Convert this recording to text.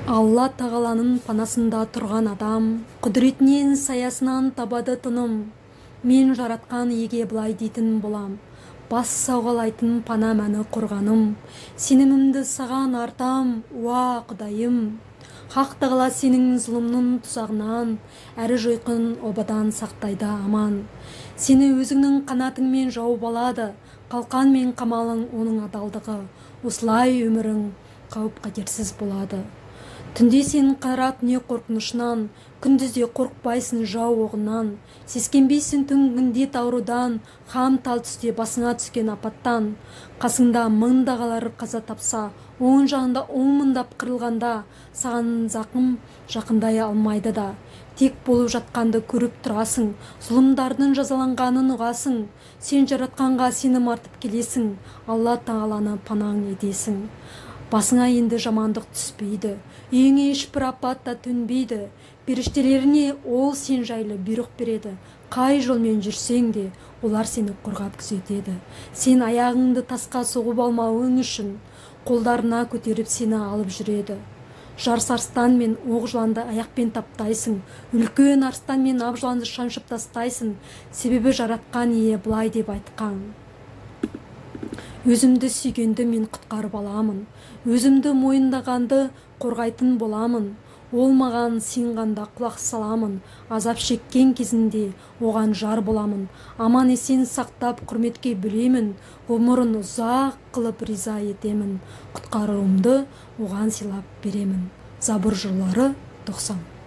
Алла тағаланың панасында тұрған адам, құдіретінен саясынан табады тыным. Мен жаратқан еге былай дейтін болам, бас сауғалайтын пана мәні құрғаным. Сенімімді саған артам, уа Құдайым. Хақ тағала сенің зұлымның тұзағынан, әрі жойқын обадан сақтайды аман. Сені өзіңнің қанатыңмен жауып алады, қалқан мен қамалың оның адалдығы. Осылай өмірің қауіп қатерсіз болады. Түнде сен қара түне қорқынышынан, күндізде қорықпайсың жау оғынан, сескенбейсің түнгінде аурудан, хам тал түсте басыңа түскен апаттан. Қасыңда мыңдағалар қаза тапса, оң жағында мыңдап қырылғанда, саған зақым жақындай алмайды да. Тек болып жатқанды көріп тұрасың, зұлымдардың жазаланғанын ұғасың. Сен жаратқанға сенім артып келесің, Алла тағаланы панаң етесің. Басыңа енді жамандық түспейді, үйіңе ешбір апат та төнбейді. Періштелеріне ол сен жайлы бұйрық береді. Қай жолмен жүрсең де, олар сені қорғап күзетеді. Сен аяғыңды тасқа соғып алмауың үшін, қолдарына көтеріп сені алып жүреді. Жарыс арыстан мен оқ жыланды аяқпен таптайсың, үлкен арыстан мен ап жыланды шаншып тастайсың, себебі жаратқан ие былай деп айтқан: өзімді сүйгенді мен құтқарып аламын, өзімді мойындағанды қорғайтын боламын. Ол маған сыйынғанда құлақ саламын, азап шеккен кезінде оған жар боламын. Аман есен сақтап құрметке бөлемін, ғұмырын ұзақ қылып риза етемін. Құтқаруымды оған сыйлап беремін. Забур жырлары 90.